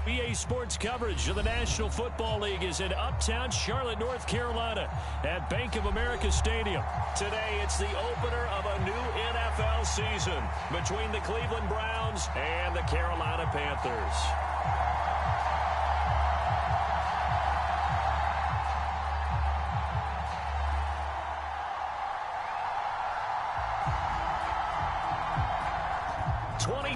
EA Sports coverage of the National Football League is in uptown Charlotte, North Carolina at Bank of America Stadium. Today, it's the opener of a new NFL season between the Cleveland Browns and the Carolina Panthers.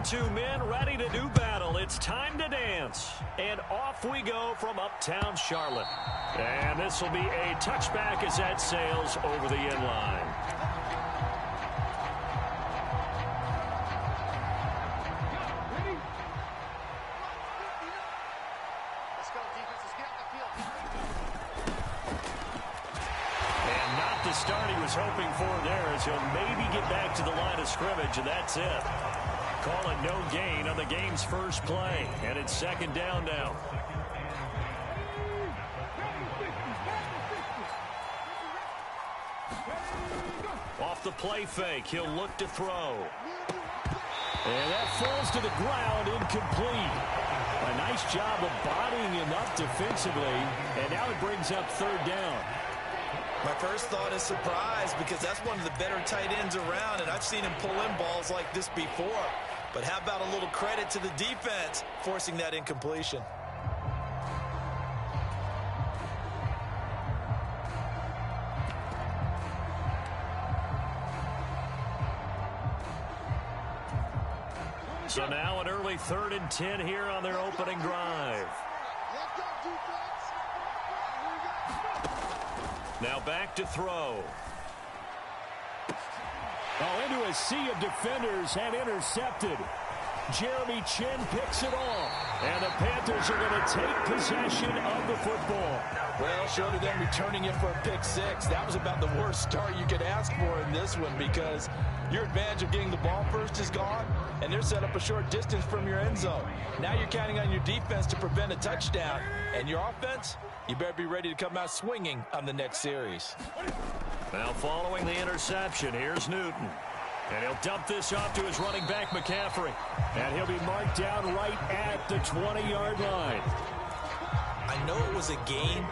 Two men ready to do battle. It's time to dance. And off we go from uptown Charlotte. And this will be a touchback as that sails over the end line. And not the start he was hoping for there, as he'll maybe get back to the line of scrimmage, and that's it. Call it no gain on the game's first play. And it's second down now. Off the play fake, he'll look to throw. And that falls to the ground, incomplete. A nice job of bodying him up defensively. And now it brings up third down. My first thought is surprise, because that's one of the better tight ends around, and I've seen him pull in balls like this before. But how about a little credit to the defense forcing that incompletion? So now an early 3rd and 10 here on their opening drive. Now back to throw. Oh, into a sea of defenders and intercepted. Jeremy Chin picks it off. And the Panthers are going to take possession of the football. Well, short of them returning it for a pick six, that was about the worst start you could ask for in this one, because your advantage of getting the ball first is gone, and they're set up a short distance from your end zone. Now you're counting on your defense to prevent a touchdown, and your offense, you better be ready to come out swinging on the next series. Now following the interception, here's Newton. And he'll dump this off to his running back, McCaffrey. And he'll be marked down right at the 20-yard line. I know it was a gain,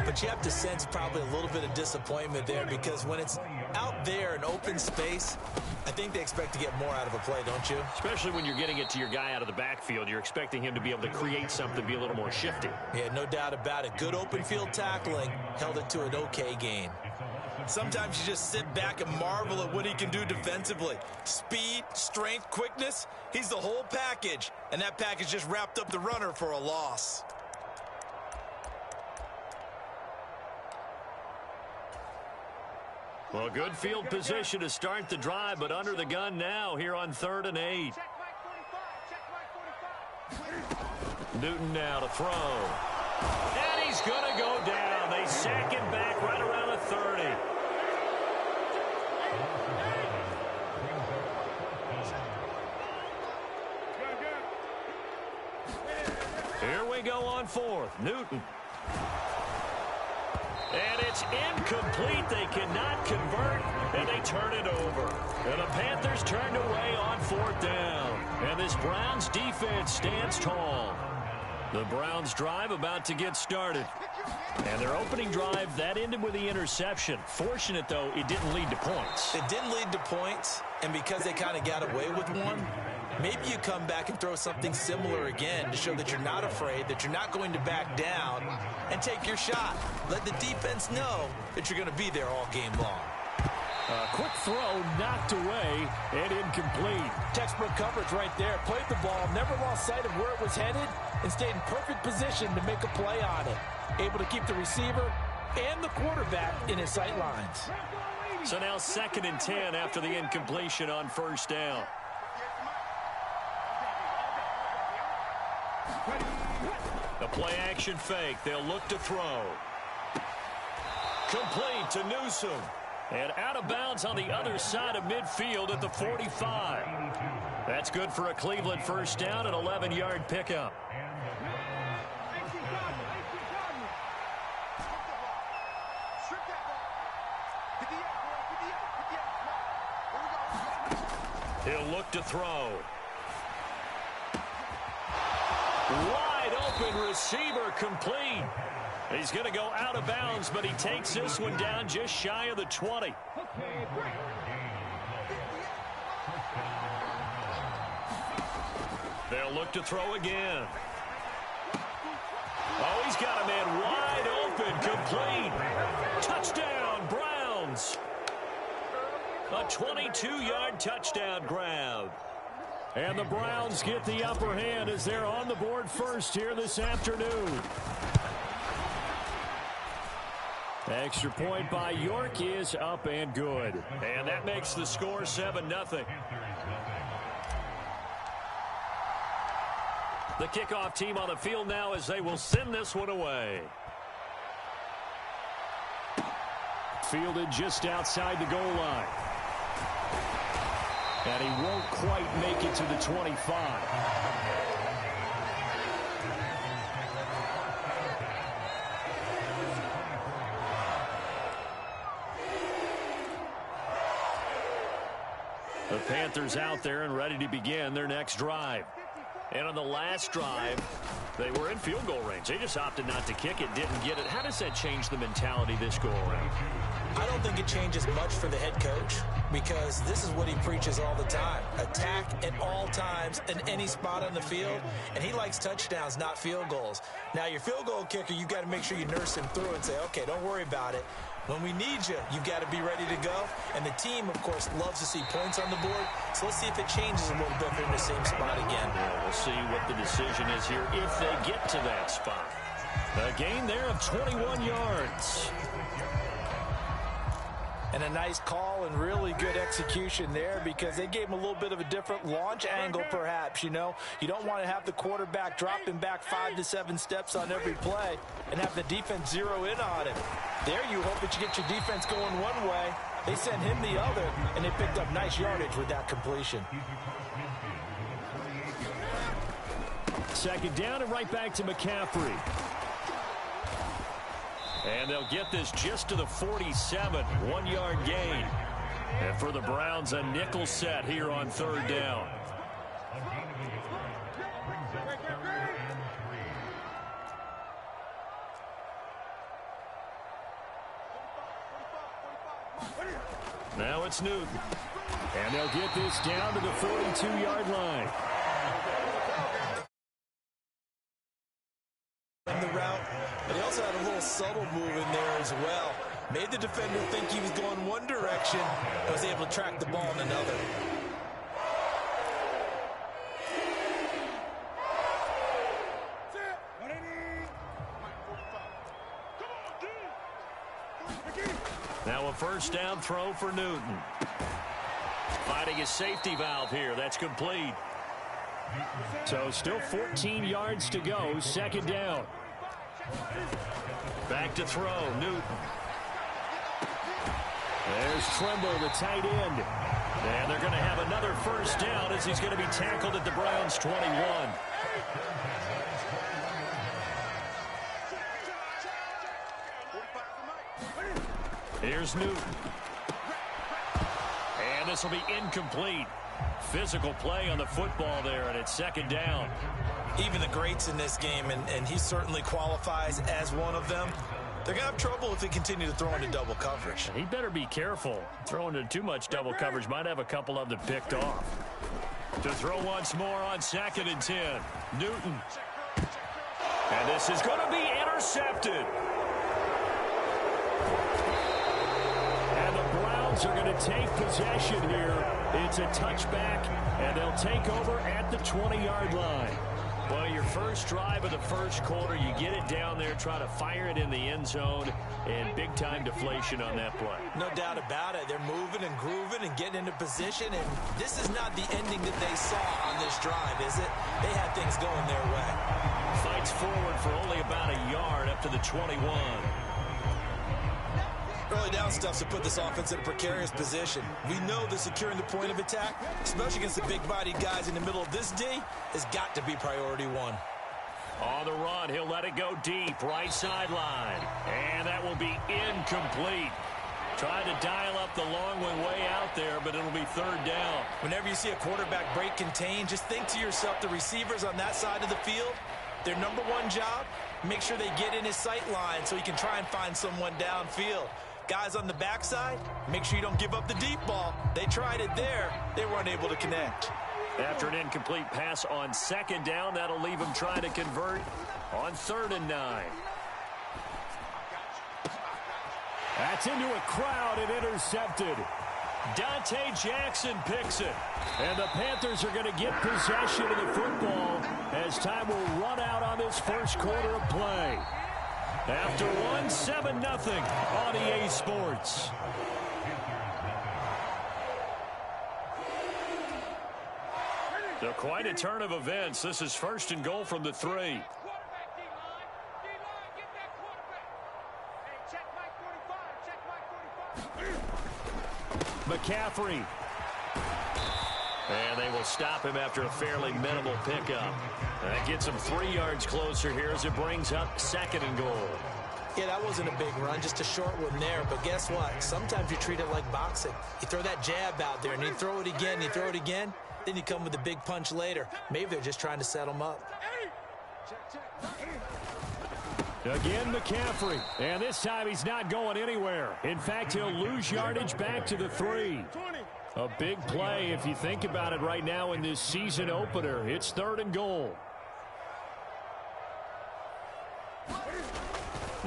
but you have to sense probably a little bit of disappointment there, because when it's out there in open space, I think they expect to get more out of a play, don't you? Especially when you're getting it to your guy out of the backfield. You're expecting him to be able to create something, be a little more shifty. Yeah, no doubt about it. Good open field tackling held it to an okay gain. Sometimes you just sit back and marvel at what he can do defensively. Speed, strength, quickness, he's the whole package. And that package just wrapped up the runner for a loss. Well, good field position to start the drive, but under the gun now here on 3rd and 8. Newton now to throw. And he's going to go down. They sack him back right around the 30. Here we go on 4th. Newton. And it's incomplete. They cannot convert, and they turn it over. And the Panthers turned away on 4th down. And this Browns defense stands tall. The Browns drive about to get started. And their opening drive, that ended with the interception. Fortunate, though, it didn't lead to points. It didn't lead to points, and because they kind of got away with one, maybe you come back and throw something similar again to show that you're not afraid, that you're not going to back down, and take your shot. Let the defense know that you're going to be there all game long. A quick throw knocked away and incomplete. Textbook coverage right there. Played the ball, never lost sight of where it was headed, and stayed in perfect position to make a play on it. Able to keep the receiver and the quarterback in his sight lines. So now 2nd and 10 after the incompletion on 1st down. The play action fake. They'll look to throw. Complete to Newsom. And out of bounds on the other side of midfield at the 45. That's good for a Cleveland 1st down, an 11-yard pickup. He'll look to throw. Wide open receiver complete. He's going to go out of bounds, but he takes this one down just shy of the 20. They'll look to throw again. Oh, he's got a man wide open, complete. Touchdown, Browns. A 22-yard touchdown grab. And the Browns get the upper hand as they're on the board first here this afternoon. Extra point by York is up and good. And that makes the score 7-0. The kickoff team on the field now as they will send this one away. Fielded just outside the goal line. And he won't quite make it to the 25. The Panthers out there and ready to begin their next drive. And on the last drive, they were in field goal range. They just opted not to kick it, didn't get it. How does that change the mentality this go around? I don't think it changes much for the head coach because this is what he preaches all the time. Attack at all times in any spot on the field, and he likes touchdowns, not field goals. Now, your field goal kicker, you've got to make sure you nurse him through and say, okay, don't worry about it. When we need you, you've got to be ready to go. And the team, of course, loves to see points on the board. So let's see if it changes a little bit. They're in the same spot again. Yeah, we'll see what the decision is here if they get to that spot. A gain there of 21 yards. And a nice call and really good execution there because they gave him a little bit of a different launch angle perhaps, you know. You don't want to have the quarterback dropping back 5 to 7 steps on every play and have the defense zero in on him. There you hope that you get your defense going one way. They sent him the other, and they picked up nice yardage with that completion. Second down and right back to McCaffrey. And they'll get this just to the 47, 1-yard gain. And for the Browns, a nickel set here on third down. Now it's Newton. And they'll get this down to the 42-yard line. The route, but he also had a little subtle move in there as well. Made the defender think he was going one direction and was able to track the ball in another. Now a first down throw for Newton. Finding his safety valve here. That's complete. So still 14 yards to go. Second down. Back to throw. Newton. There's Trimble, the tight end. And they're going to have another first down as he's going to be tackled at the Browns' 21. Here's Newton. And this will be incomplete. Physical play on the football there, and it's second down. Even the greats in this game, and he certainly qualifies as one of them, they're going to have trouble if they continue to throw into double coverage. He better be careful. Throwing into too much double coverage might have a couple of them picked off. To throw once more on 2nd and 10. Newton. And this is going to be intercepted. And the Browns are going to take possession here. It's a touchback, and they'll take over at the 20-yard line. Well, your first drive of the first quarter, you get it down there, try to fire it in the end zone, and big-time deflation on that play. No doubt about it. They're moving and grooving and getting into position, and this is not the ending that they saw on this drive, is it? They had things going their way. Fights forward for only about a yard up to the 21. Early down stuff to put this offense in a precarious position. We know that securing the point of attack, especially against the big-bodied guys in the middle of this D, has got to be priority one. On the run, he'll let it go deep, right sideline. And that will be incomplete. Trying to dial up the long one way out there, but it'll be third down. Whenever you see a quarterback break contain, just think to yourself, the receivers on that side of the field, Their number one job, make sure they get in his sight line so he can try and find someone downfield. Guys on the backside, make sure you don't give up the deep ball. They tried it there. They weren't able to connect. After an incomplete pass on second down, that'll leave him trying to convert on 3rd and 9. That's into a crowd and intercepted. Dante Jackson picks it. And the Panthers are going to get possession of the football as time will run out on this first quarter of play. After 7-0 on EA Sports. So quite a turn of events. This is 1st and goal from the 3. McCaffrey. And they will stop him after a fairly minimal pickup. That gets him 3 yards closer here as it brings up 2nd and goal. Yeah, that wasn't a big run, just a short one there. But guess what? Sometimes you treat it like boxing. You throw that jab out there, and you throw it again, you throw it again, then you come with a big punch later. Maybe they're just trying to set him up. Again, McCaffrey. And this time he's not going anywhere. In fact, he'll lose yardage back to the 3. A big play if you think about it right now in this season opener. It's 3rd and goal.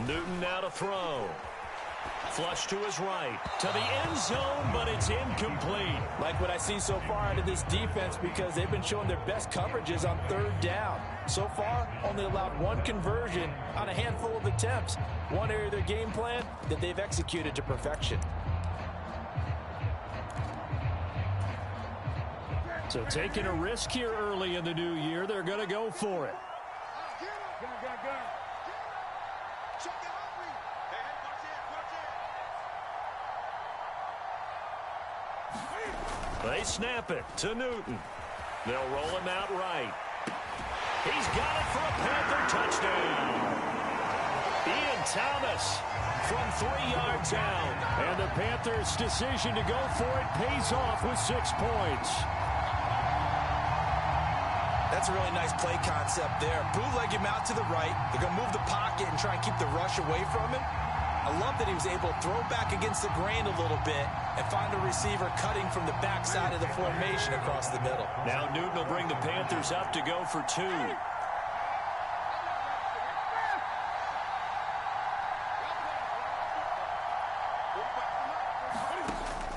Newton now to throw. Flush to his right. To the end zone, but it's incomplete. Like what I see so far out of this defense, because they've been showing their best coverages on 3rd down. So far, only allowed 1 conversion on a handful of attempts. One area of their game plan that they've executed to perfection. So taking a risk here early in the new year, they're going to go for it. They snap it to Newton. They'll roll him out right. He's got it for a Panther touchdown. Ian Thomas from 3 yards out. And the Panthers' decision to go for it pays off with 6 points. That's a really nice play concept there. Bootleg him out to the right. They're going to move the pocket and try and keep the rush away from him. I love that he was able to throw back against the grain a little bit and find a receiver cutting from the backside of the formation across the middle. Now Newton will bring the Panthers up to go for 2.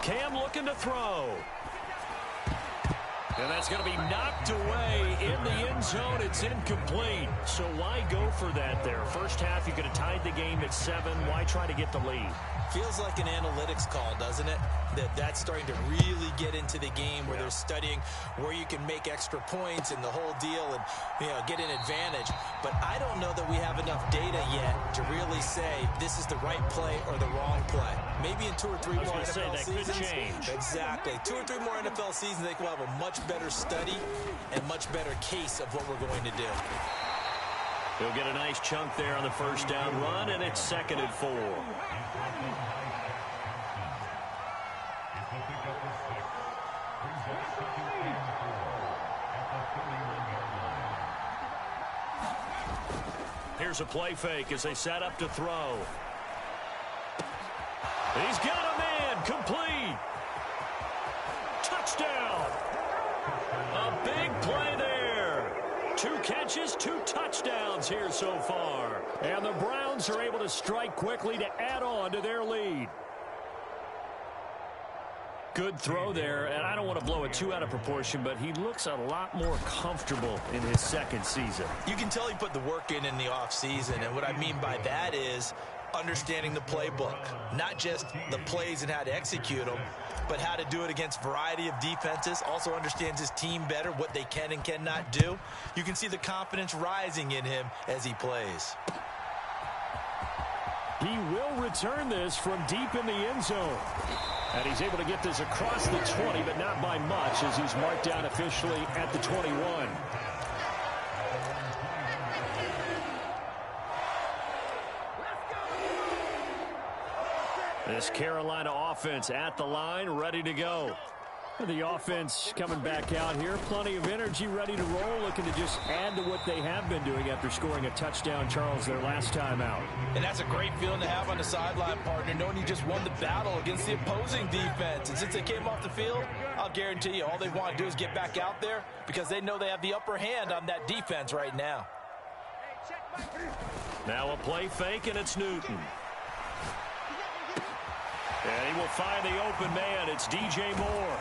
Cam looking to throw. And that's going to be knocked away in the end zone. It's incomplete. So why go for that there? First half, you could have tied the game at 7. Why try to get the lead? Feels like an analytics call, doesn't it? That's starting to really get into the game where they're studying where you can make extra points and the whole deal and, get an advantage. But I don't know that we have enough data yet to really say this is the right play or the wrong play. Maybe in 2 or 3 more NFL seasons. Could change. Exactly. 2 or 3 more NFL seasons, I think we'll have a much better study and much better case of what we're going to do. He'll get a nice chunk there on the first down run, and it's 2nd and 4. Here's a play fake as they set up to throw. He's got a man, complete. Touchdown. A big play there. 2 catches, 2 touchdowns here so far. And the Browns are able to strike quickly to add on to their lead. Good throw there, and I don't want to blow it too out of proportion, but he looks a lot more comfortable in his 2nd season. You can tell he put the work in the offseason, and what I mean by that is understanding the playbook. Not just the plays and how to execute them, but how to do it against a variety of defenses. Also understands his team better, what they can and cannot do. You can see the confidence rising in him as he plays. He will return this from deep in the end zone. And he's able to get this across the 20, but not by much, as he's marked down officially at the 21. This Carolina offense at the line, ready to go. The offense coming back out here. Plenty of energy, ready to roll, looking to just add to what they have been doing after scoring a touchdown, Charles, their last time out. And that's a great feeling to have on the sideline, partner, knowing you just won the battle against the opposing defense. And since they came off the field, I'll guarantee you all they want to do is get back out there because they know they have the upper hand on that defense right now. Now a play fake, and it's Newton. And he will find the open man. It's DJ Moore.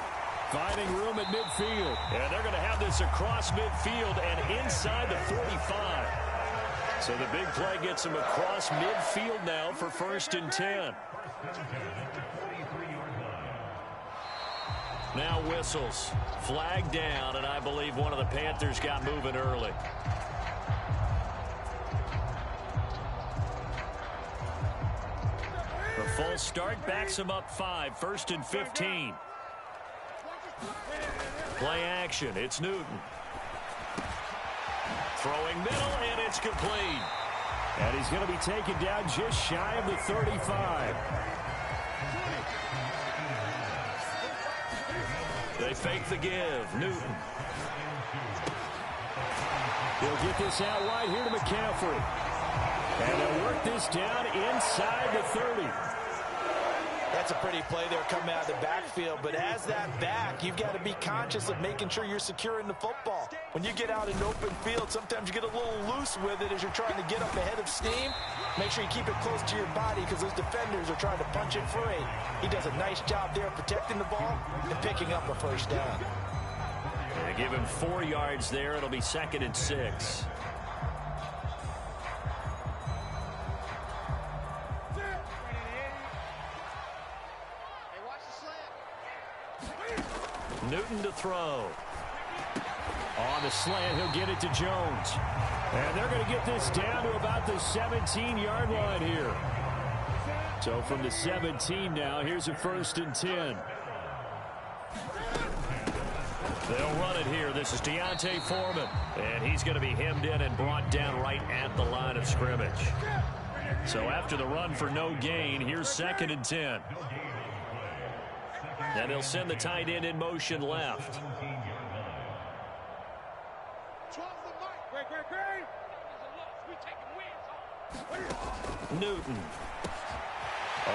Finding room at midfield. And they're going to have this across midfield and inside the 45. So the big play gets him across midfield now for 1st and 10. Now whistles. Flag down, and I believe one of the Panthers got moving early. The full start backs him up 5. 1st and 15. Play action. It's Newton. Throwing middle, and it's complete. And he's going to be taken down just shy of the 35. They fake the give. Newton. He'll get this out wide here to McCaffrey. And they'll work this down inside the 30. That's a pretty play there coming out of the backfield, but as that back, you've got to be conscious of making sure you're securing the football. When you get out in open field, sometimes you get a little loose with it as you're trying to get up ahead of steam. Make sure you keep it close to your body because those defenders are trying to punch it free. He does a nice job there protecting the ball and picking up a 1st down. They give him 4 yards there. It'll be 2nd and 6. Newton to throw. On the slant, he'll get it to Jones. And they're going to get this down to about the 17-yard line here. So from the 17 now, here's a 1st and 10. They'll run it here. This is Deontay Foreman. And he's going to be hemmed in and brought down right at the line of scrimmage. So after the run for no gain, here's 2nd and 10. And he'll send the tight end in motion left. Newton.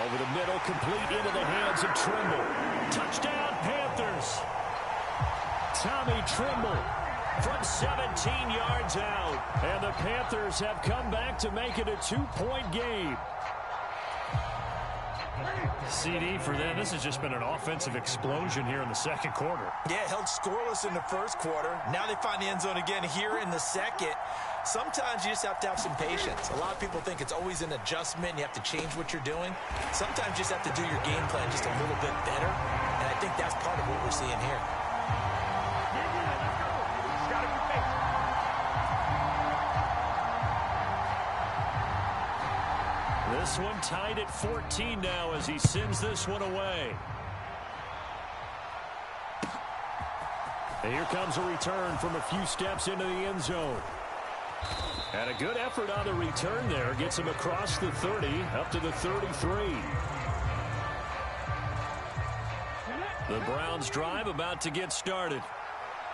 Over the middle, complete into the hands of Trimble. Touchdown, Panthers. Tommy Trimble from 17 yards out. And the Panthers have come back to make it a 2-point game. CD for them. This has just been an offensive explosion here in the 2nd quarter. Yeah, held scoreless in the 1st quarter. Now they find the end zone again here in the 2nd. Sometimes you just have to have some patience. A lot of people think it's always an adjustment. You have to change what you're doing. Sometimes you just have to do your game plan just a little bit better. And I think that's part of what we're seeing here. This one tied at 14 now as he sends this one away. And here comes a return from a few steps into the end zone. And a good effort on the return there. Gets him across the 30, up to the 33. The Browns drive about to get started.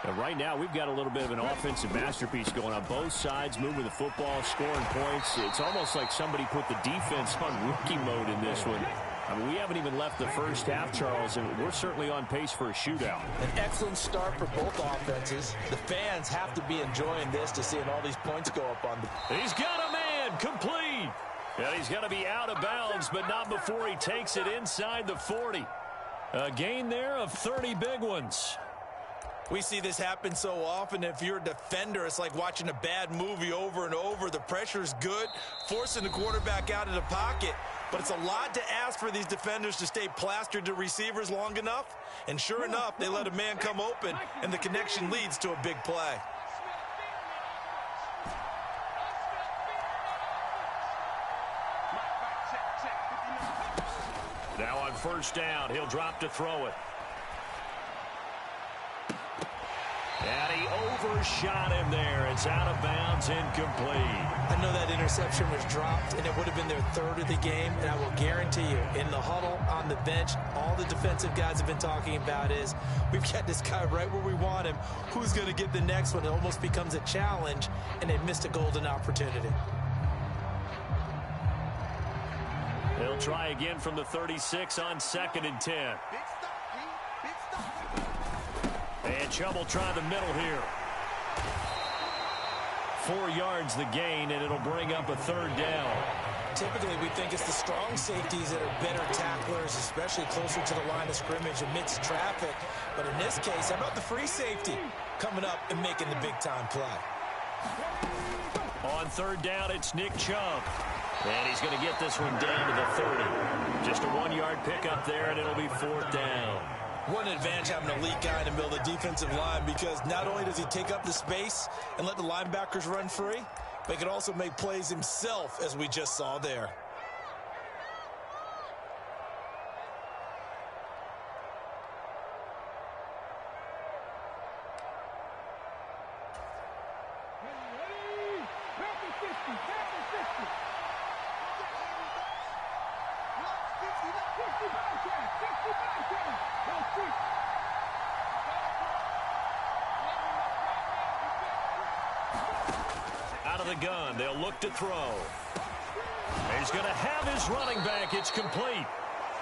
And right now, we've got a little bit of an offensive masterpiece going on both sides, moving the football, scoring points. It's almost like somebody put the defense on rookie mode in this one. I mean, we haven't even left the first half, Charles, and we're certainly on pace for a shootout. An excellent start for both offenses. The fans have to be enjoying this to seeing all these points go up on the... He's got a man, complete. And he's going to be out of bounds, but not before he takes it inside the 40. A gain there of 30 big ones. We see this happen so often. If you're a defender, it's like watching a bad movie over and over. The pressure's good, forcing the quarterback out of the pocket. But it's a lot to ask for these defenders to stay plastered to receivers long enough. And sure enough, they let a man come open, and the connection leads to a big play. Now on 1st down, he'll drop to throw it. And he overshot him there. It's out of bounds, incomplete. I know that interception was dropped, and it would have been their third of the game, and I will guarantee you, in the huddle, on the bench, all the defensive guys have been talking about is, we've got this guy right where we want him. Who's going to get the next one? It almost becomes a challenge, and they missed a golden opportunity. They'll try again from the 36 on 2nd and 10. And Chubb will try the middle here. 4 yards the gain, and it'll bring up a 3rd down. Typically, we think it's the strong safeties that are better tacklers, especially closer to the line of scrimmage amidst traffic. But in this case, how about the free safety coming up and making the big-time play? On 3rd down, it's Nick Chubb. And he's going to get this one down to the 30. Just a 1-yard pickup there, and it'll be 4th down. What an advantage having an elite guy in the middle of the defensive line, because not only does he take up the space and let the linebackers run free, but he can also make plays himself, as we just saw there. Out of the gun, they'll look to throw. He's going to have his running back. It's complete.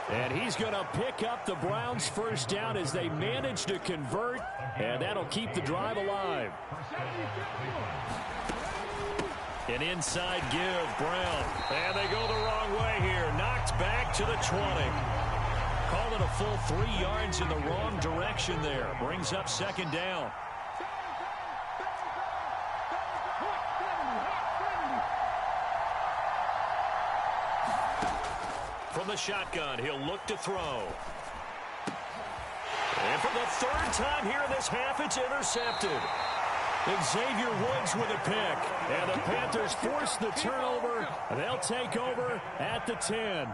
And he's going to pick up the Browns' 1st down as they manage to convert, and that'll keep the drive alive. An inside give, Brown. And they go the wrong way here. Knocked back to the 20. Call it a full 3 yards in the wrong direction there. Brings up 2nd down. From the shotgun, he'll look to throw. And for the 3rd time here in this half, it's intercepted. Xavier Woods with a pick. And the Panthers force the turnover. They'll take over at the 10.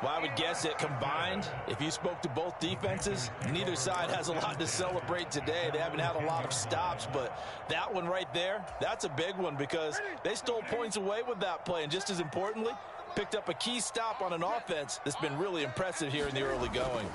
Well, I would guess that combined, if you spoke to both defenses, neither side has a lot to celebrate today. They haven't had a lot of stops, but that one right there, that's a big one because they stole points away with that play. And just as importantly, picked up a key stop on an offense that's been really impressive here in the early going.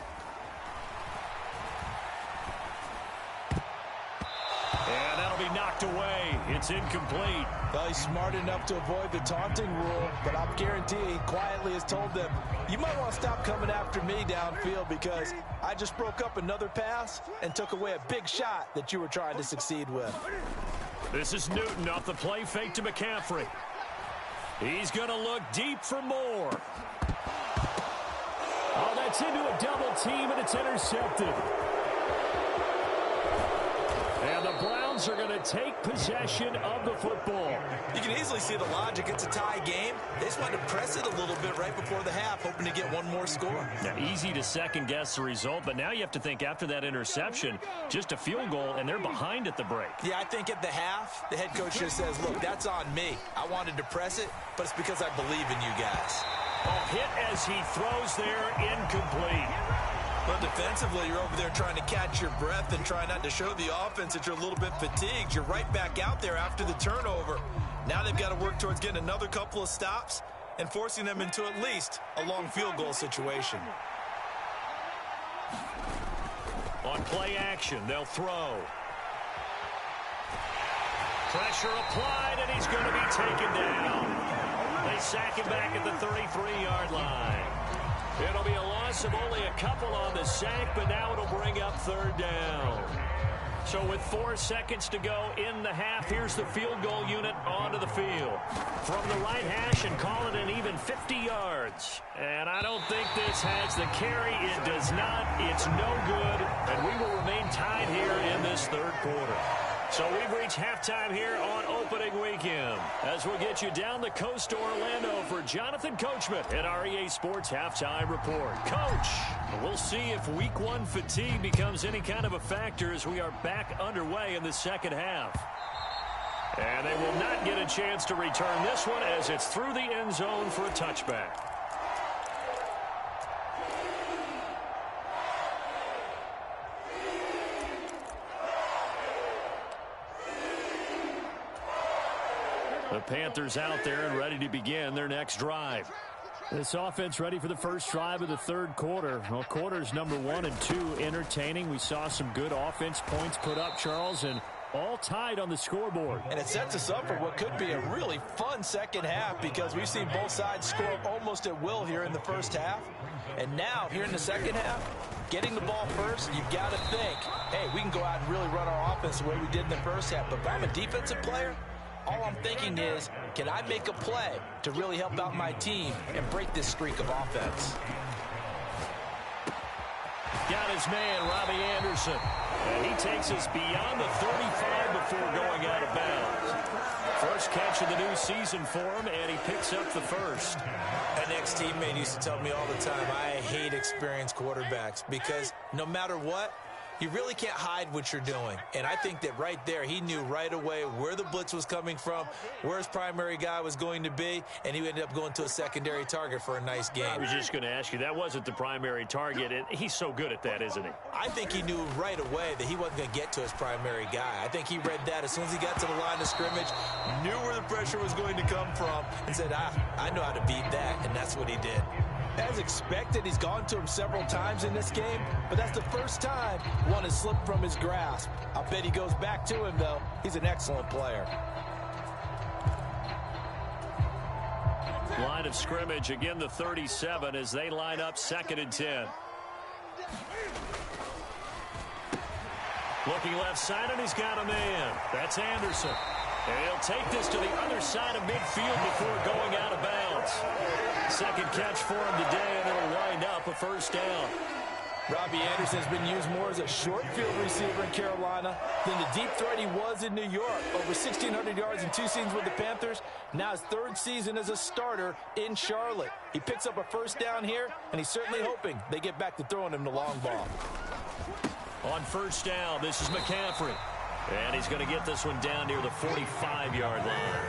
And that'll be knocked away. It's incomplete. Well, he's smart enough to avoid the taunting rule, but I'll guarantee he quietly has told them, you might want to stop coming after me downfield because I just broke up another pass and took away a big shot that you were trying to succeed with. This is Newton off the play fake to McCaffrey. He's going to look deep for more. Oh, that's into a double team, and it's intercepted. And the Browns are going to take possession of the football. You can easily see the logic. It's a tie game. They just wanted to press it a little bit right before the half, hoping to get one more score. Now, easy to second-guess the result, but now you have to think after that interception, just a field goal, and they're behind at the break. Yeah, I think at the half, the head coach just says, look, that's on me. I wanted to press it, but it's because I believe in you guys. A hit as he throws there, incomplete. But defensively, you're over there trying to catch your breath and try not to show the offense that you're a little bit fatigued. You're right back out there after the turnover. Now they've got to work towards getting another couple of stops and forcing them into at least a long field goal situation. On play action, they'll throw. Pressure applied, and he's going to be taken down. They sack him back at the 33-yard line. It'll be a loss of only a couple on the sack, but now it'll bring up 3rd down. So with 4 seconds to go in the half, here's the field goal unit onto the field. From the right hash and call it an even 50 yards. And I don't think this has the carry. It does not. It's no good. And we will remain tied here in this 3rd quarter. So we've reached halftime here on opening weekend. As we'll get you down the coast to Orlando for Jonathan Coachman at our EA Sports Halftime Report. Coach, we'll see if Week 1 fatigue becomes any kind of a factor as we are back underway in the 2nd half. And they will not get a chance to return this one as it's through the end zone for a touchback. The Panthers out there and ready to begin their next drive. This offense ready for the first drive of the third quarter. Well, quarters number 1 and 2 entertaining. We saw some good offense points put up, Charles, and all tied on the scoreboard. And it sets us up for what could be a really fun second half because we've seen both sides score almost at will here in the first half. And now, here in the second half, getting the ball first, you've got to think, hey, we can go out and really run our offense the way we did in the first half. But if I'm a defensive player, all I'm thinking is, can I make a play to really help out my team and break this streak of offense? Got his man, Robbie Anderson. And he takes us beyond the 35 before going out of bounds. First catch of the new season for him, and he picks up the first. An ex-teammate used to tell me all the time, I hate experienced quarterbacks because no matter what, you really can't hide what you're doing. And I think that right there, he knew right away where the blitz was coming from, where his primary guy was going to be, and he ended up going to a secondary target for a nice game. I was just going to ask you, that wasn't the primary target, and he's so good at that, isn't he? I think he knew right away that he wasn't going to get to his primary guy. I think he read that as soon as he got to the line of scrimmage, knew where the pressure was going to come from, and said, I know how to beat that, and that's what he did. As expected, he's gone to him several times in this game, but that's the first time one has slipped from his grasp. I bet he goes back to him, though. He's an excellent player. Line of scrimmage, again the 37 as they line up 2nd and 10. Looking left side, and he's got a man. That's Anderson. And he'll take this to the other side of midfield before going out of bounds. Second catch for him today, and it'll wind up a first down. Robbie Anderson has been used more as a short field receiver in Carolina than the deep threat he was in New York. Over 1,600 yards in 2 seasons with the Panthers. Now his 3rd season as a starter in Charlotte. He picks up a first down here, and he's certainly hoping they get back to throwing him the long ball. On first down, this is McCaffrey. And he's going to get this one down near the 45-yard line.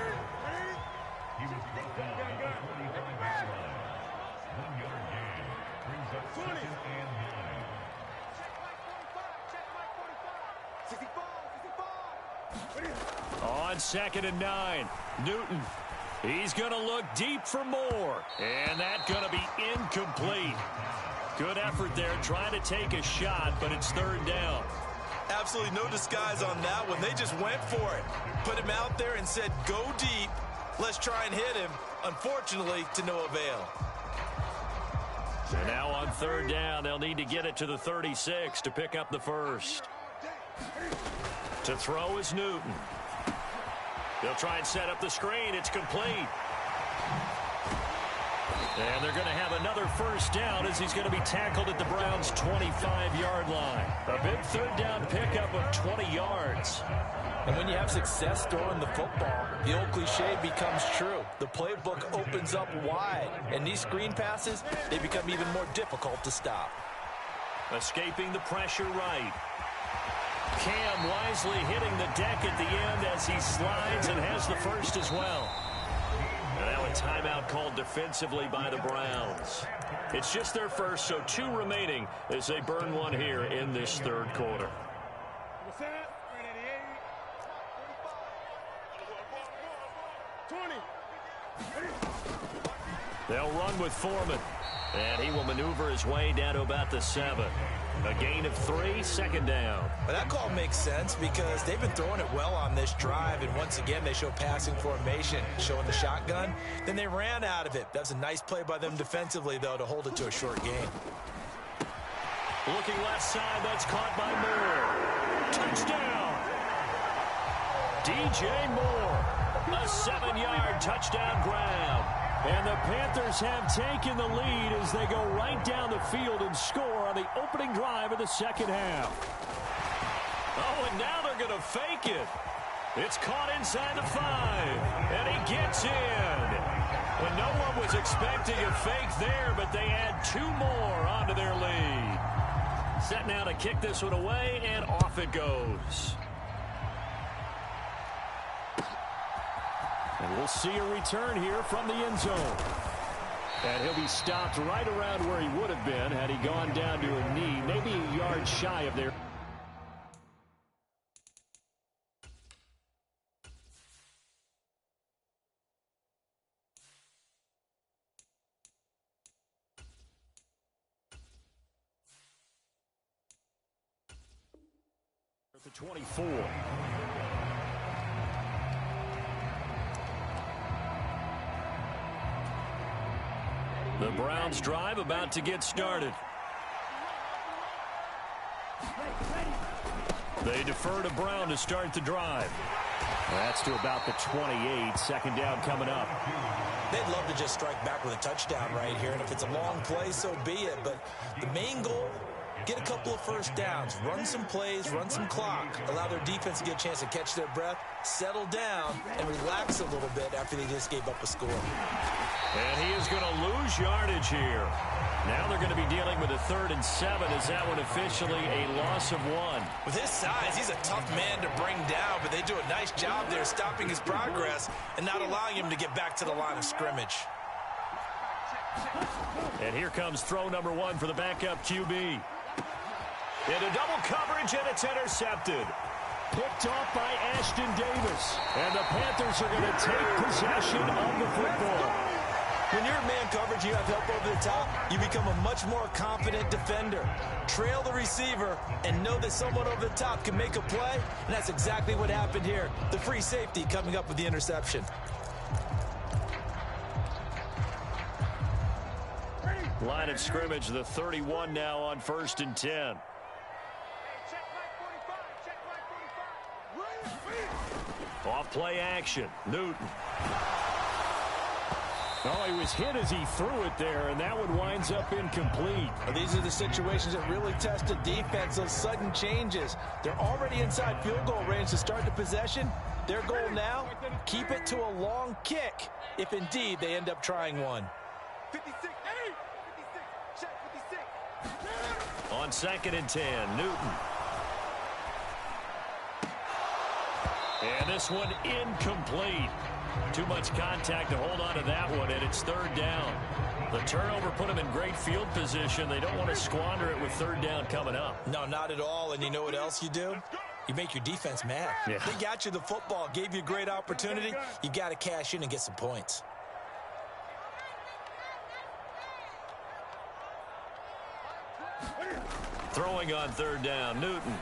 On 2nd and 9, Newton. He's going to look deep for more. And that's going to be incomplete. Good effort there, trying to take a shot, but it's 3rd down. Absolutely no disguise on that one. They just went for it. Put him out there and said, go deep. Let's try and hit him. Unfortunately, to no avail. And now on 3rd down, they'll need to get it to the 36 to pick up the first. To throw is Newton. They'll try and set up the screen. It's complete. And they're going to have another first down as he's going to be tackled at the Browns' 25-yard line. A big 3rd down pickup of 20 yards. And when you have success throwing the football, the old cliche becomes true. The playbook opens up wide, and these screen passes, they become even more difficult to stop. Escaping the pressure right. Cam wisely hitting the deck at the end as he slides and has the first as well. And now a timeout called defensively by the Browns. It's just their first, so 2 remaining as they burn one here in this 3rd quarter. They'll run with Foreman. And he will maneuver his way down to about the 7. A gain of 3, 2nd down. But that call makes sense because they've been throwing it well on this drive. And once again, they show passing formation, showing the shotgun. Then they ran out of it. That was a nice play by them defensively, though, to hold it to a short game. Looking left side, that's caught by Moore. Touchdown! DJ Moore. A 7-yard touchdown grab. And the Panthers have taken the lead as they go right down the field and score on the opening drive of the second half. Oh, and now they're going to fake it. It's caught inside the 5, and he gets in. When no one was expecting a fake there, but they add 2 more onto their lead. Set now to kick this one away, and off it goes. And we'll see a return here from the end zone. And he'll be stopped right around where he would have been had he gone down to a knee, maybe a yard shy of there. the 24. The Browns drive about to get started. They defer to Brown to start the drive. That's to about the 28. Second down coming up. They'd love to just strike back with a touchdown right here, and if it's a long play, so be it. But the main goal, get a couple of first downs, run some plays, run some clock, allow their defense to get a chance to catch their breath, settle down, and relax a little bit after they just gave up a score. And he is going to lose yardage here. Now they're going to be dealing with a 3rd and 7. Is that one officially a loss of 1? With his size, he's a tough man to bring down, but they do a nice job there stopping his progress and not allowing him to get back to the line of scrimmage. And here comes throw number 1 for the backup QB. Into double coverage, and it's intercepted. Picked off by Ashton Davis. And the Panthers are going to take possession of the football. When you're in man coverage, you have help over the top, you become a much more confident defender. Trail the receiver and know that someone over the top can make a play, and that's exactly what happened here. The free safety coming up with the interception. Line of scrimmage, the 31 now on 1st and 10. Off play action, Newton. Oh, he was hit as he threw it there, and that one winds up incomplete. These are the situations that really test the defense, those sudden changes. They're already inside field goal range to start the possession. Their goal now, keep it to a long kick, if indeed they end up trying one. 56, 8, 56, check 56. On 2nd and 10, Newton. And this one incomplete. Too much contact to hold on to that one, and it's 3rd down. The turnover put them in great field position. They don't want to squander it with 3rd down coming up. No, not at all. And you know what else you do? You make your defense mad. Yeah. They got you the football, gave you a great opportunity. You got to cash in and get some points. Throwing on 3rd down, Newton.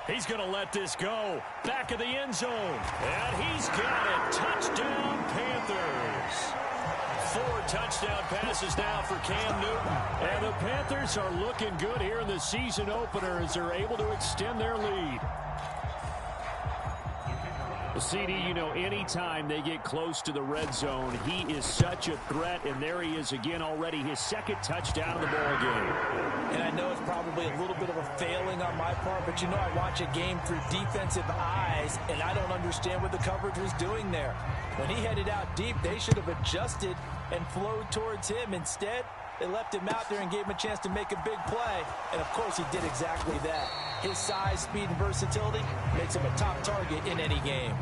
He's going to let this go. Back of the end zone. And he's got it. Touchdown, Panthers. 4 touchdown passes now for Cam Newton. And the Panthers are looking good here in the season opener as they're able to extend their lead. Well, CD, you know, anytime they get close to the red zone, he is such a threat, and there he is again already, his 2nd touchdown of the ball game. And I know it's probably a little bit of a failing on my part, but you know I watch a game through defensive eyes, and I don't understand what the coverage was doing there. When he headed out deep, they should have adjusted and flowed towards him. Instead, they left him out there and gave him a chance to make a big play, and of course he did exactly that. His size, speed, and versatility makes him a top target in any game.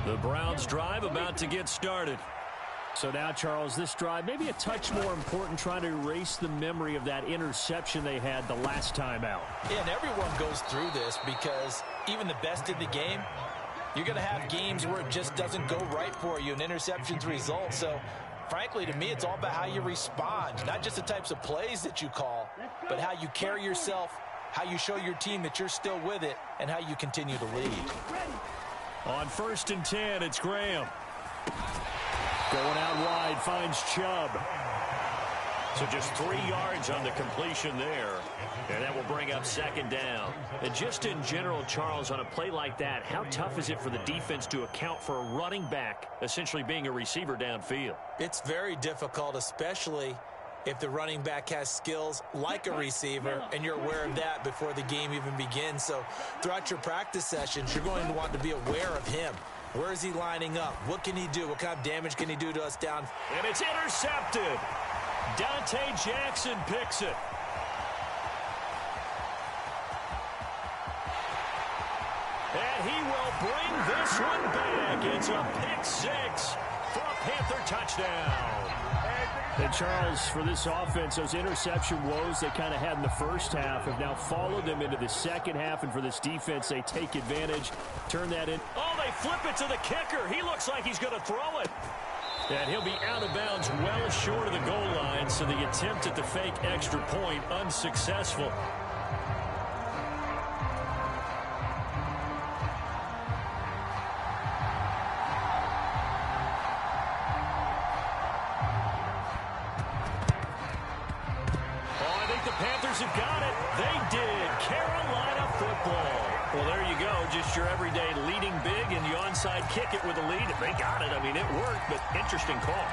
The Browns drive about to get started. So now, Charles, this drive maybe a touch more important, trying to erase the memory of that interception they had the last time out. Yeah, and everyone goes through this because even the best in the game, you're going to have games where it just doesn't go right for you, and interceptions result. So, frankly, to me, it's all about how you respond, not just the types of plays that you call, but how you carry yourself, how you show your team that you're still with it, and how you continue to lead. On 1st and 10, it's Graham. Going out wide, finds Chubb. So just 3 yards on the completion there. And that will bring up 2nd down. And just in general, Charles, on a play like that, how tough is it for the defense to account for a running back essentially being a receiver downfield? It's very difficult, especially if the running back has skills like a receiver, and you're aware of that before the game even begins. So throughout your practice sessions, you're going to want to be aware of him. Where is he lining up? What can he do? What kind of damage can he do to us down? And it's intercepted. Dante Jackson picks it. And he will bring this one back. It's a pick 6 for a Panther touchdown. And Charles, for this offense, those interception woes they kind of had in the first half have now followed them into the second half. And for this defense, they take advantage, turn that in. Oh, they flip it to the kicker. He looks like he's going to throw it. And he'll be out of bounds well short of the goal line. So the attempt at the fake extra point unsuccessful. Panthers have got it. They did. Carolina football. Well, there you go. Just your everyday leading big, and you onside kick it with a lead. They got it. I mean, it worked, but interesting call.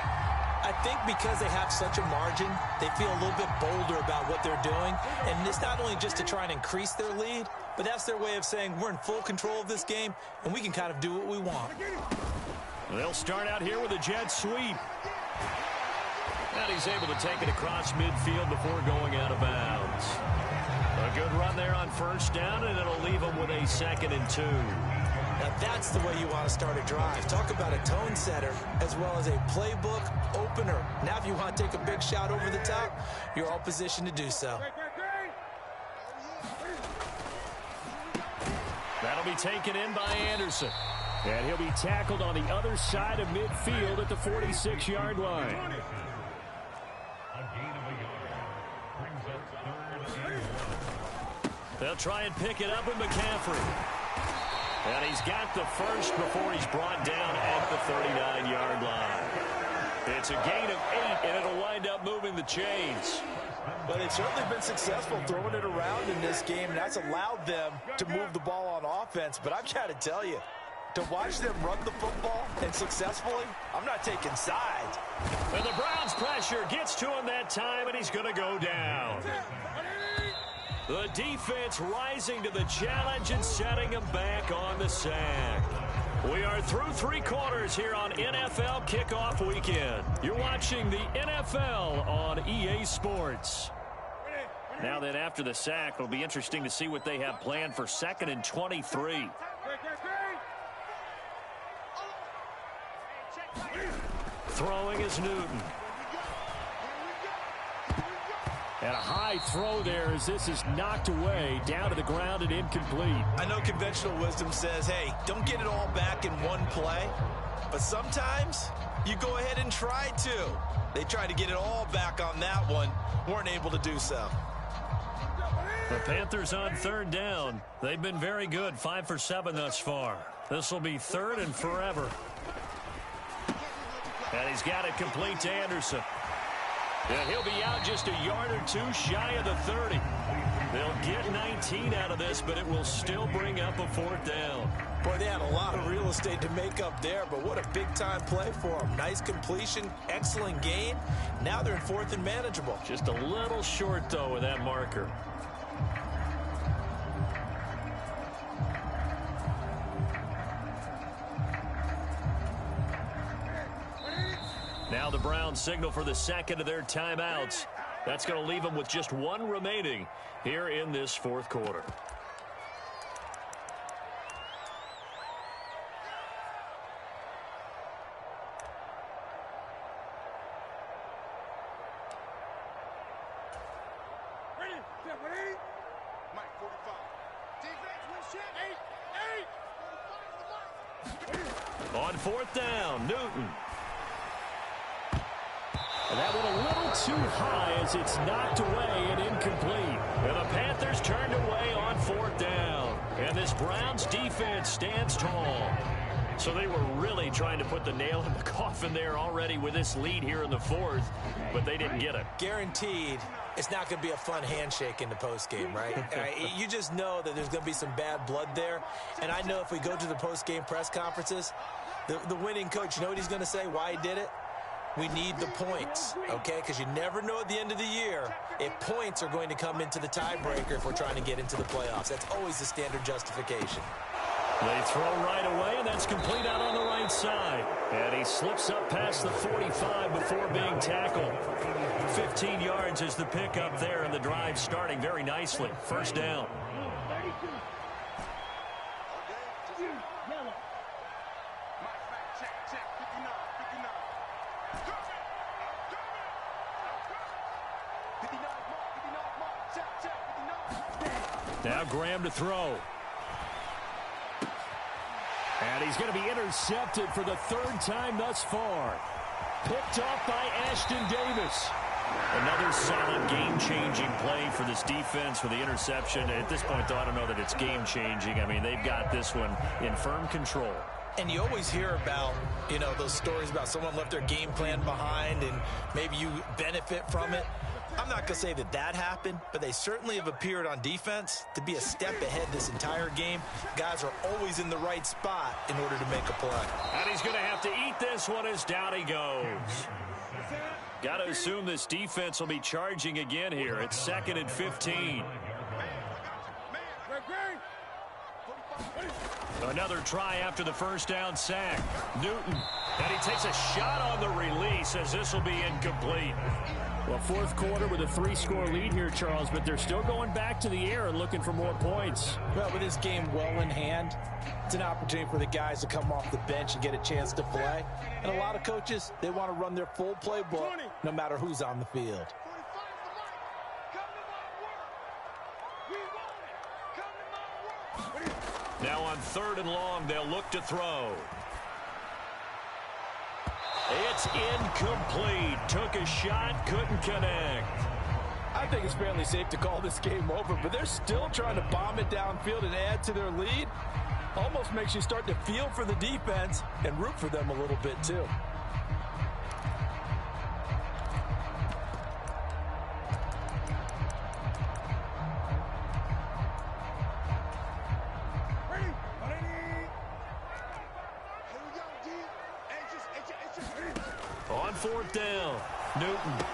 I think because they have such a margin, they feel a little bit bolder about what they're doing. And it's not only just to try and increase their lead, but that's their way of saying we're in full control of this game, and we can kind of do what we want. They'll start out here with a jet sweep. And he's able to take it across midfield before going out of bounds. A good run there on first down, and it'll leave him with a 2nd and 2. Now that's the way you want to start a drive. Talk about a tone setter as well as a playbook opener. Now if you want to take a big shot over the top, you're all positioned to do so. That'll be taken in by Anderson. And he'll be tackled on the other side of midfield at the 46-yard line. They'll try and pick it up with McCaffrey. And he's got the first before he's brought down at the 39-yard line. It's a gain of 8, and it'll wind up moving the chains. But they've certainly been successful throwing it around in this game, and that's allowed them to move the ball on offense. But I've got to tell you, to watch them run the football and successfully, I'm not taking sides. And the Browns' pressure gets to him that time, and he's going to go down. The defense rising to the challenge and setting him back on the sack. We are through 3 quarters here on NFL Kickoff Weekend. You're watching the NFL on EA Sports. Now then, after the sack, it'll be interesting to see what they have planned for 2nd and 23. Throwing is Newton. And a high throw there as this is knocked away, down to the ground and incomplete. I know conventional wisdom says, hey, don't get it all back in one play. But sometimes you go ahead and try to. They tried to get it all back on that one. Weren't able to do so. The Panthers on 3rd down. They've been very good, 5 for 7 thus far. This will be 3rd and forever. And he's got it complete to Anderson. And he'll be out just a yard or 2 shy of the 30. They'll get 19 out of this, but it will still bring up a 4th down. Boy, they had a lot of real estate to make up there, but what a big-time play for them. Nice completion, excellent gain. Now they're in 4th and manageable. Just a little short, though, with that marker. Now the Browns signal for the 2nd of their timeouts. That's going to leave them with just 1 remaining here in this 4th quarter. Ready? Mike, 45. Defense, win shit. 8. On 4th down, Newton. And that went a little too high as it's knocked away and incomplete. And the Panthers turned away on 4th down. And this Browns defense stands tall. So they were really trying to put the nail in the coffin there already with this lead here in the 4th, but they didn't get it. Guaranteed it's not going to be a fun handshake in the postgame, right? You just know that there's going to be some bad blood there. And I know if we go to the postgame press conferences, the winning coach, you know what he's going to say, why he did it? We need the points, okay? Because you never know at the end of the year if points are going to come into the tiebreaker if we're trying to get into the playoffs. That's always the standard justification. They throw right away, and that's complete out on the right side. And he slips up past the 45 before being tackled. 15 yards is the pickup there, and the drive starting very nicely. 1st down. Now Graham to throw. And he's going to be intercepted for the 3rd time thus far. Picked off by Ashton Davis. Another solid game-changing play for this defense with the interception. At this point, though, I don't know that it's game-changing. I mean, they've got this one in firm control. And you always hear about, you know, those stories about someone left their game plan behind and maybe you benefit from it. I'm not going to say that happened, but they certainly have appeared on defense to be a step ahead this entire game. Guys are always in the right spot in order to make a play. And he's going to have to eat this one as down he goes. Got to assume this defense will be charging again here. It's 2nd and 15. Another try after the first down sack. Newton, and he takes a shot on the release as this will be incomplete. Well, fourth quarter with a 3-score lead here, Charles, but they're still going back to the air and looking for more points. Well, with this game well in hand, it's an opportunity for the guys to come off the bench and get a chance to play. And a lot of coaches, they want to run their full playbook no matter who's on the field. Now on 3rd and long, they'll look to throw. It's incomplete. Took a shot, couldn't connect. I think it's fairly safe to call this game over, but they're still trying to bomb it downfield and add to their lead. Almost makes you start to feel for the defense and root for them a little bit too. On 4th down, Newton.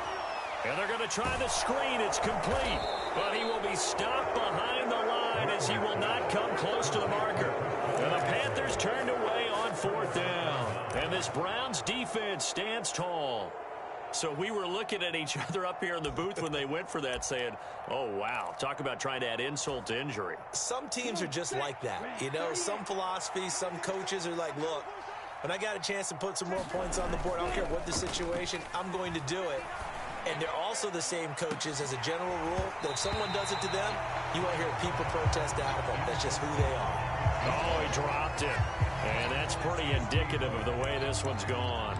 And they're going to try the screen. It's complete. But he will be stopped behind the line as he will not come close to the marker. And the Panthers turned away on 4th down. And this Browns defense stands tall. So we were looking at each other up here in the booth when they went for that saying, oh, wow, talk about trying to add insult to injury. Some teams are just like that. You know, some philosophies, some coaches are like, look, when I got a chance to put some more points on the board, I don't care what the situation, I'm going to do it. And they're also the same coaches as a general rule that if someone does it to them, you won't hear people protest out of them. That's just who they are. Oh, he dropped it. And that's pretty indicative of the way this one's gone.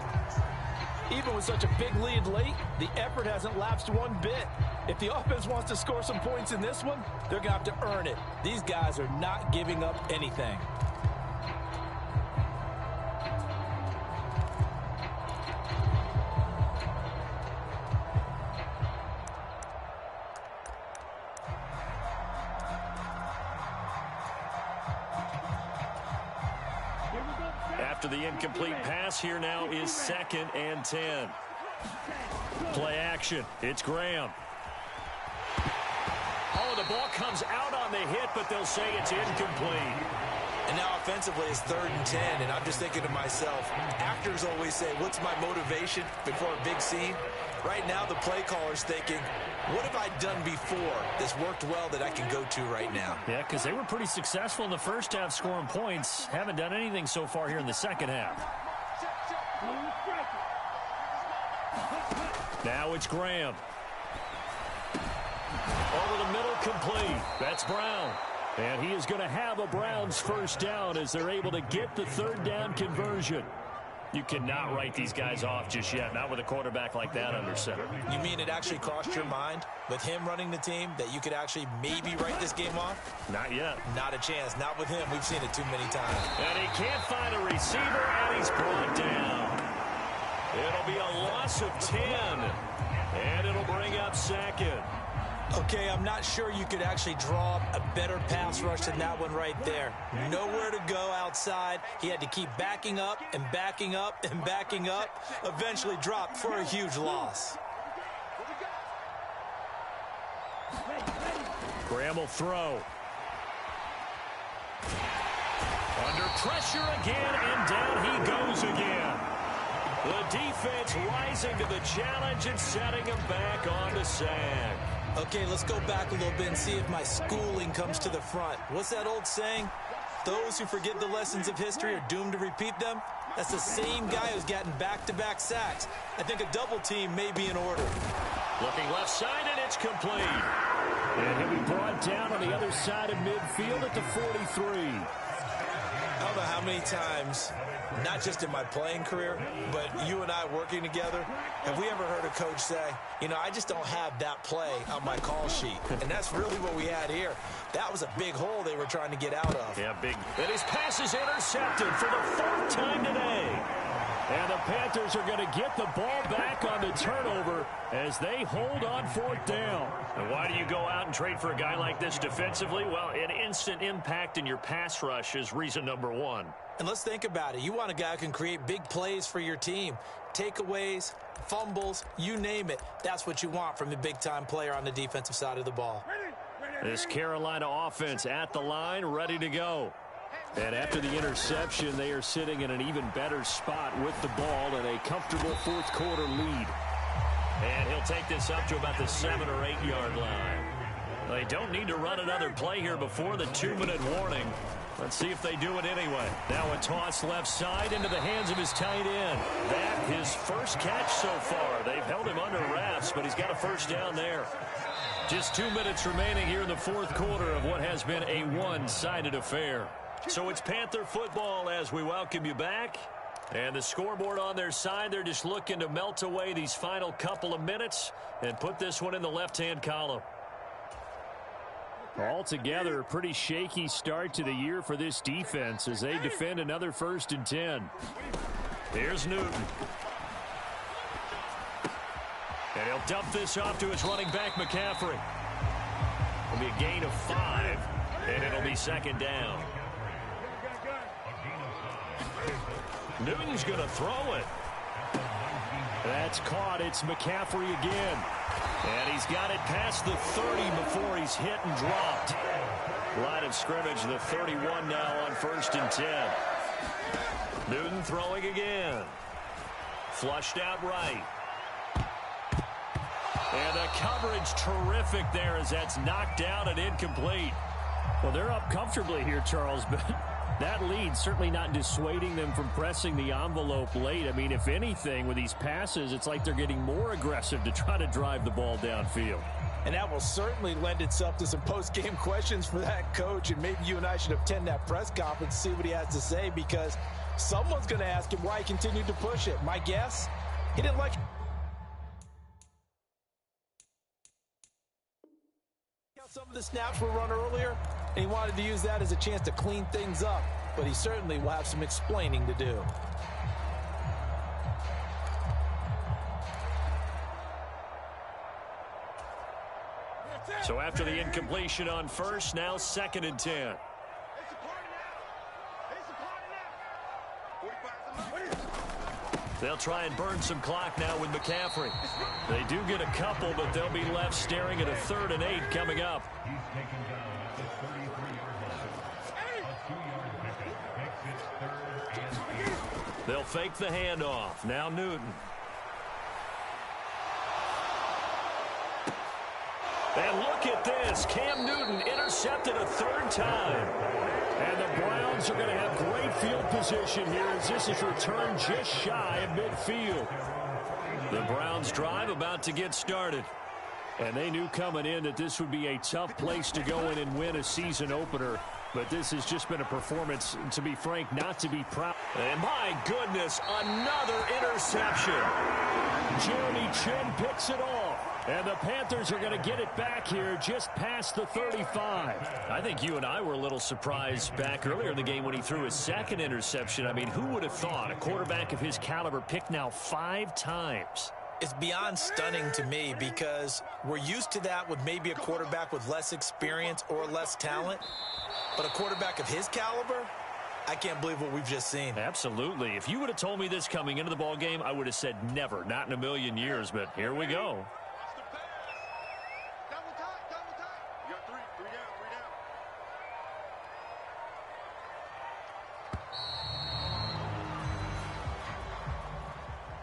Even with such a big lead late, the effort hasn't lapsed one bit. If the offense wants to score some points in this one, they're going to have to earn it. These guys are not giving up anything. After the incomplete pass, here now is 2nd and 10. Play action. It's Graham. Oh, the ball comes out on the hit, but they'll say it's incomplete. And now offensively it's 3rd and 10, and I'm just thinking to myself, actors always say, what's my motivation before a big scene? Right now the play caller's thinking, what have I done before that's worked well that I can go to right now? Yeah, because they were pretty successful in the first half scoring points. Haven't done anything so far here in the second half. Now it's Graham. Over the middle, complete. That's Brown. And he is going to have a Browns first down as they're able to get the 3rd down conversion. You cannot write these guys off just yet, not with a quarterback like that under center. You mean it actually crossed your mind with him running the team that you could actually maybe write this game off? Not yet. Not a chance. Not with him. We've seen it too many times. And he can't find a receiver, and he's brought down. It'll be a loss of 10, and it'll bring up 2nd. Okay, I'm not sure you could actually draw up a better pass rush than that one right there. Nowhere to go outside. He had to keep backing up and backing up and backing up. Eventually dropped for a huge loss. Graham will throw. Under pressure again, and down he goes again. The defense rising to the challenge and setting him back on the sack. Okay, let's go back a little bit and see if my schooling comes to the front. What's that old saying? Those who forget the lessons of history are doomed to repeat them. That's the same guy who's gotten back-to-back sacks. I think a double team may be in order. Looking left side, and it's complete. And he'll be brought down on the other side of midfield at the 43. I don't know how many times, not just in my playing career, but you and I working together, have we ever heard a coach say, you know, I just don't have that play on my call sheet. And that's really what we had here. That was a big hole they were trying to get out of. Yeah, big. And his pass is intercepted for the 4th time today. And the Panthers are going to get the ball back on the turnover as they hold on 4th down. And why do you go out and trade for a guy like this defensively? Well, an instant impact in your pass rush is reason number one. And let's think about it. You want a guy who can create big plays for your team. Takeaways, fumbles, you name it. That's what you want from a big-time player on the defensive side of the ball. This Carolina offense at the line, ready to go. And after the interception, they are sitting in an even better spot with the ball and a comfortable 4th quarter lead. And he'll take this up to about the 7 or 8 yard line. They don't need to run another play here before the 2-minute warning. Let's see if they do it anyway. Now a toss left side into the hands of his tight end. That his first catch so far. They've held him under wraps, but he's got a first down there. Just 2 minutes remaining here in the 4th quarter of what has been a one-sided affair. So it's Panther football as we welcome you back. And the scoreboard on their side, they're just looking to melt away these final couple of minutes and put this one in the left-hand column. Altogether, a pretty shaky start to the year for this defense as they defend another 1st and 10. Here's Newton. And he'll dump this off to his running back, McCaffrey. It'll be a gain of 5, and it'll be 2nd down. Newton's going to throw it. That's caught. It's McCaffrey again. And he's got it past the 30 before he's hit and dropped. Line of scrimmage, the 31 now on 1st and 10. Newton throwing again. Flushed out right. And the coverage terrific there as that's knocked down and incomplete. Well, they're up comfortably here, Charles, but that lead certainly not dissuading them from pressing the envelope late. I mean, if anything, with these passes, it's like they're getting more aggressive to try to drive the ball downfield. And that will certainly lend itself to some post-game questions for that coach. And maybe you and I should attend that press conference and see what he has to say, because someone's going to ask him why he continued to push it. My guess, he didn't like some of the snaps were run earlier, and he wanted to use that as a chance to clean things up. But he certainly will have some explaining to do. So after the incompletion on 1st, now 2nd and 10. They'll try and burn some clock now with McCaffrey. They do get a couple, but they'll be left staring at a 3rd and 8 coming up. They'll fake the handoff. Now Newton. And look at this. Cam Newton intercepted a 3rd time. And the Browns are going to have great field position here as this is returned just shy of midfield. The Browns drive about to get started. And they knew coming in that this would be a tough place to go in and win a season opener. But this has just been a performance, to be frank, not to be proud. And my goodness, another interception. Jeremy Chin picks it off. And the Panthers are going to get it back here just past the 35. I think you and I were a little surprised back earlier in the game when he threw his 2nd interception. I mean, who would have thought a quarterback of his caliber picked now 5 times? It's beyond stunning to me, because we're used to that with maybe a quarterback with less experience or less talent. But a quarterback of his caliber, I can't believe what we've just seen. Absolutely. If you would have told me this coming into the ball game, I would have said never, not in a million years. But here we go.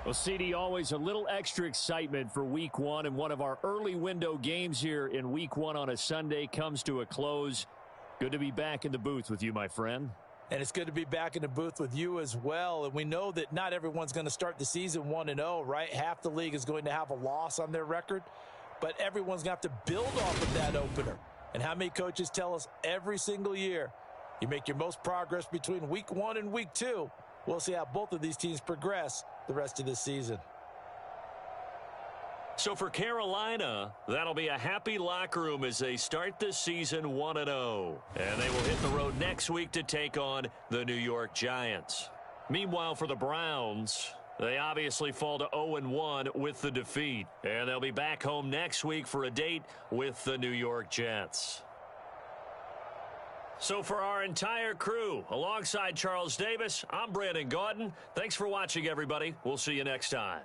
Well, CD, always a little extra excitement for Week 1, and one of our early window games here in Week 1 on a Sunday comes to a close. Good to be back in the booth with you, my friend. And it's good to be back in the booth with you as well. And we know that not everyone's going to start the season 1-0, right? Half the league is going to have a loss on their record, but everyone's going to have to build off of that opener. And how many coaches tell us every single year, you make your most progress between Week 1 and Week 2. We'll see how both of these teams progress the rest of this season. So for Carolina, that'll be a happy locker room as they start this season 1-0. And they will hit the road next week to take on the New York Giants. Meanwhile, for the Browns, they obviously fall to 0-1 with the defeat. And they'll be back home next week for a date with the New York Jets. So for our entire crew, alongside Charles Davis, I'm Brandon Gaudin. Thanks for watching, everybody. We'll see you next time.